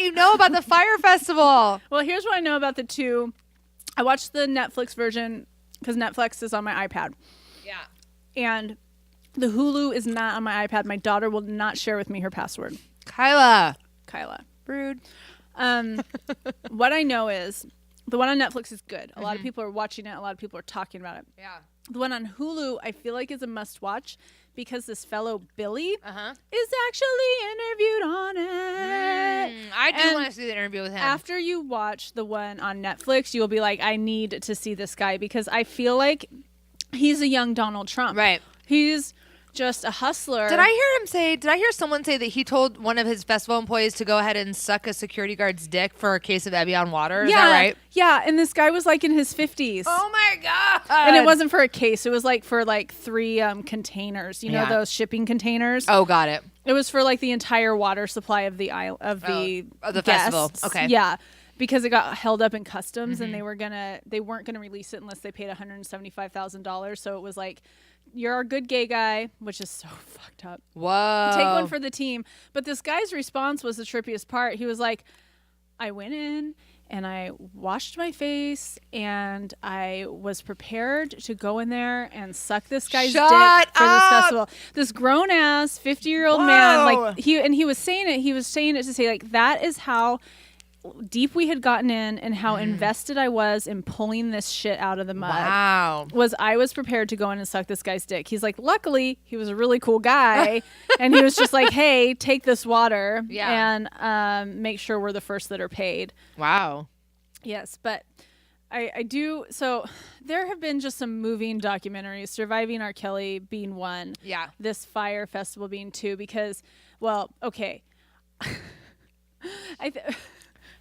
you know about the Fyre Festival? Well, here's what I know about the two. I watched the Netflix version because Netflix is on my iPad. Yeah. And the Hulu is not on my iPad. My daughter will not share with me her password. Kyla. Rude. What I know is the one on Netflix is good. A lot of people are watching it. A lot of people are talking about it. Yeah. The one on Hulu, I feel like is a must watch because this fellow Billy is actually interviewed on it. I do want to see the interview with him. After you watch the one on Netflix, you'll be like, I need to see this guy because I feel like he's a young Donald Trump. Right. He's just a hustler. Did I hear someone say that he told one of his festival employees to go ahead and suck a security guard's dick for a case of Evian water? Is that right? Yeah, and this guy was like in his 50s. Oh my God. And it wasn't for a case. It was like for like 3 containers. You know those shipping containers? Oh, got it. It was for like the entire water supply of the festival. Okay. Yeah. Because it got held up in customs and they weren't gonna release it unless they paid $175,000. So it was like, you're a good gay guy, which is so fucked up. Whoa. Take one for the team. But this guy's response was the trippiest part. He was like, I went in and I washed my face and I was prepared to go in there and suck this guy's dick for this festival. This grown ass 50-year-old man, like he was saying it to say like that is how deep we had gotten in and how invested I was in pulling this shit out of the mud. Wow. I was prepared to go in and suck this guy's dick. He's like, luckily, he was a really cool guy. And he was just like, hey, take this water and make sure we're the first that are paid. Wow. Yes, but I do. So there have been just some moving documentaries, Surviving R. Kelly being one. Yeah. This Fyre Festival being two because, well, okay.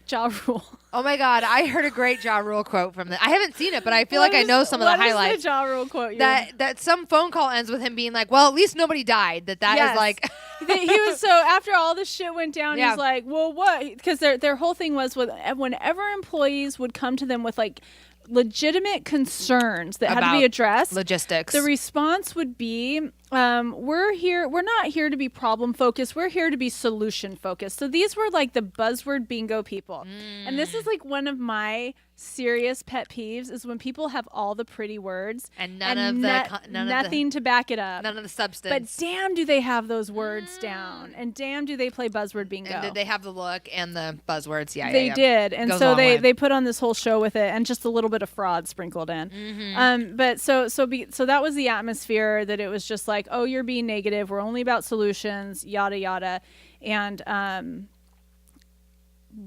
Ja Rule. Oh my God, I heard a great Ja Rule quote from that. I haven't seen it, but I feel like I know some of the highlights. What is the Ja Rule quote? That some phone call ends with him being like, "Well, at least nobody died." That is like. He was so after all this shit went down, he's like, "Well, what?" Because their whole thing was whenever employees would come to them with like legitimate concerns that had to be addressed, logistics, the response would be, we're not here to be problem focused, we're here to be solution focused. So these were like the buzzword bingo people. And this is like one of my serious pet peeves is when people have all the pretty words and nothing to back it up, none of the substance. But damn, do they have those words down, and damn, do they play buzzword bingo. And did they have the look and the buzzwords? Yeah, they did. And so they put on this whole show with it, and just a little bit of fraud sprinkled in. But so that was the atmosphere, that it was just like, oh, you're being negative, we're only about solutions, yada yada. And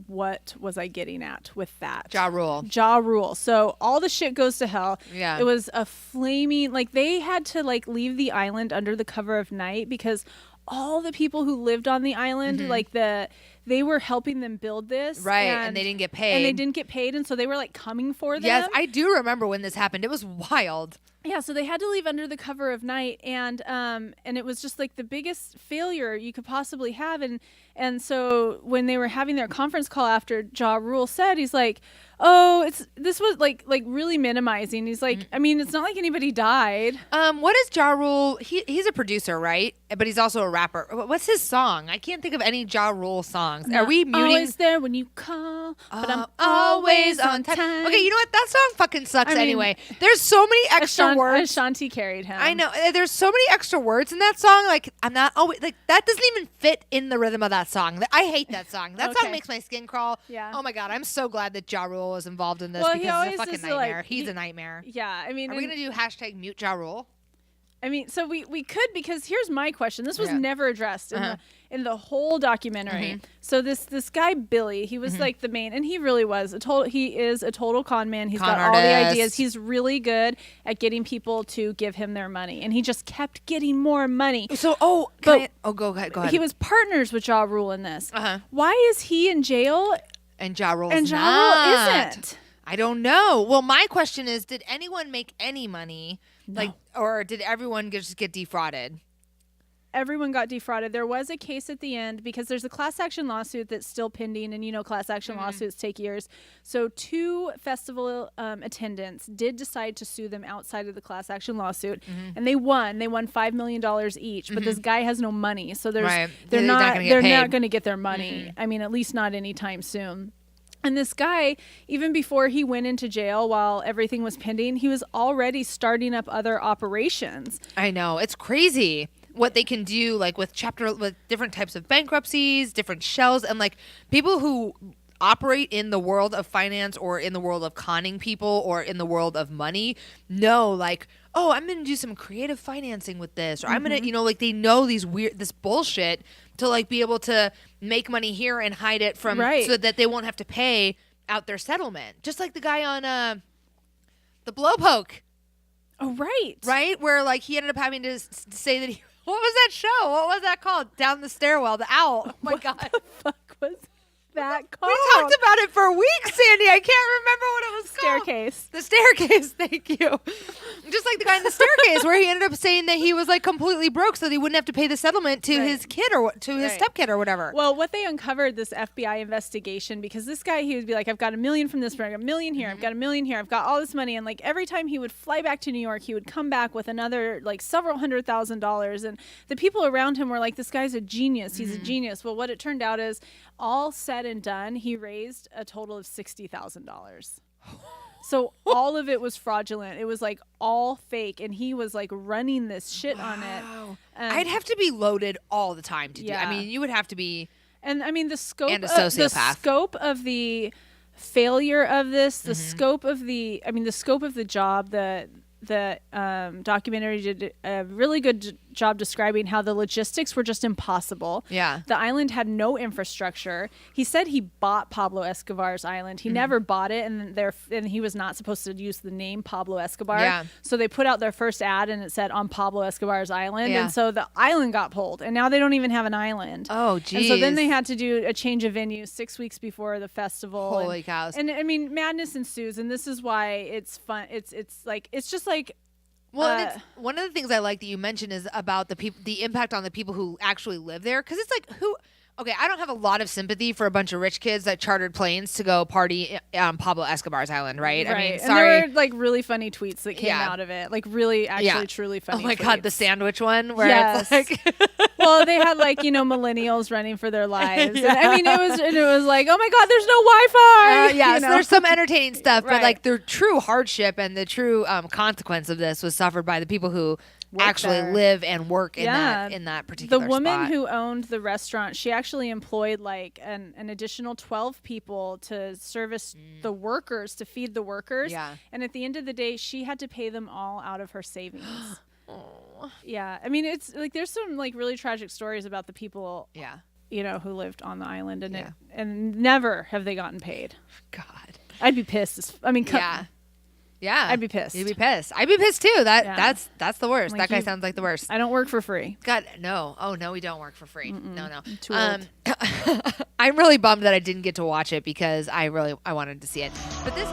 what was I getting at with that? Ja Rule. So all the shit goes to hell. Yeah. It was a flaming, like they had to like leave the island under the cover of night because all the people who lived on the island, like they were helping them build this. Right. And they didn't get paid. And so they were like coming for them. Yes, I do remember when this happened. It was wild. Yeah, so they had to leave under the cover of night, and it was just like the biggest failure you could possibly have. And so when they were having their conference call after Ja Rule said, he's like, oh, this was like really minimizing. He's like, I mean, it's not like anybody died. What is Ja Rule? He's a producer, right? But he's also a rapper. What's his song? I can't think of any Ja Rule songs. Are we muting? Always there when you call, but I'm always on time. Okay, you know what? That song fucking sucks anyway. There's so many extra words. Ashanti carried him. I know. There's so many extra words in that song. Like, I'm not always like that. Doesn't even fit in the rhythm of that song. I hate that song. That song makes my skin crawl. Yeah. Oh my God, I'm so glad that Ja Rule was involved in this because it's a fucking nightmare. He's a nightmare. Yeah, I mean, are we gonna do # mute Ja Rule? I mean, so we could, because here's my question. This was never addressed in the whole documentary. So this guy Billy, he was like the main, and he really was he is a total con man. He's got all the ideas. He's really good at getting people to give him their money, and he just kept getting more money. So go ahead. He was partners with Ja Rule in this. Why is he in jail and Ja Rule isn't? I don't know. Well, my question is, did anyone make any money? No. Or did everyone just get defrauded? everyone got defrauded. There was a case at the end because there's a class action lawsuit that's still pending, and class action lawsuits take years. So 2 festival attendants did decide to sue them outside of the class action lawsuit, and they won. They won $5 million each, but this guy has no money, so they're not going to get their money. I mean, at least not anytime soon. And this guy, even before he went into jail while everything was pending, he was already starting up other operations. I know. It's crazy what they can do, like with different types of bankruptcies, different shells, and like people who operate in the world of finance or in the world of conning people or in the world of money know, like, oh, I'm going to do some creative financing with this, or I'm going to, like they know this bullshit to like be able to make money here and hide it from so that they won't have to pay out their settlement. Just like the guy on the Blowpoke. Oh, right. Right? Where like he ended up having to say that what was that show? What was that called? Down the Stairwell, the owl. Oh my God. What the fuck was that called? We talked about it for weeks, Sandy. I can't remember what it was called. Staircase. The Staircase. Thank you. Just like the guy in The Staircase, where he ended up saying that he was like completely broke, so that he wouldn't have to pay the settlement to his kid or to his stepkid or whatever. Well, what they uncovered, this FBI investigation, because this guy, he would be like, I've got $1 million from this, I've got $1 million here, I've got $1 million here, I've got all this money, and like every time he would fly back to New York, he would come back with another like several $100,000, and the people around him were like, this guy's a genius. He's a genius. Well, what it turned out is, all said and done, he raised a total of $60,000. So all of it was fraudulent. It was like all fake, and he was like running this shit on it. I'd have to be loaded all the time to do. I mean, you would have to be. And I mean, the scope of the failure of this, the scope of the job, the documentary did a really good job describing how the logistics were just impossible. Yeah. The island had no infrastructure. He said he bought Pablo Escobar's island. He never bought it, and he was not supposed to use the name Pablo Escobar. Yeah. So they put out their first ad, and it said on Pablo Escobar's island. Yeah. And so the island got pulled, and now they don't even have an island. Oh, geez. And so then they had to do a change of venue 6 weeks before the festival. Holy cows. And I mean, madness ensues, and this is why it's fun. It's just like. Well, it's, one of the things I like that you mentioned is about the impact on the people who actually live there. Because it's like, okay, I don't have a lot of sympathy for a bunch of rich kids that chartered planes to go party on Pablo Escobar's island, right? I mean, sorry. And there were like really funny tweets that came out of it. Like really, actually, truly funny. Oh my tweets. God, the sandwich one where it's like. Well, they had like, millennials running for their lives. And, I mean, it was like, oh my God, there's no Wi-Fi. So there's some entertaining stuff, but like the true hardship and the true consequence of this was suffered by the people who actually live and work in that particular The woman spot. who owned the restaurant, she actually employed like an additional 12 people to service the workers, to feed the workers. Yeah. And at the end of the day, she had to pay them all out of her savings. Oh. Yeah. I mean, it's like there's some like really tragic stories about the people who lived on the island, and never have they gotten paid. God. I'd be pissed. Yeah. I'd be pissed. You'd be pissed. I'd be pissed too. That's the worst. Like that guy sounds like the worst. I don't work for free. God, no. Oh, no, we don't work for free. Mm-mm. No. I'm too old. I'm really bummed that I didn't get to watch it because I wanted to see it. But this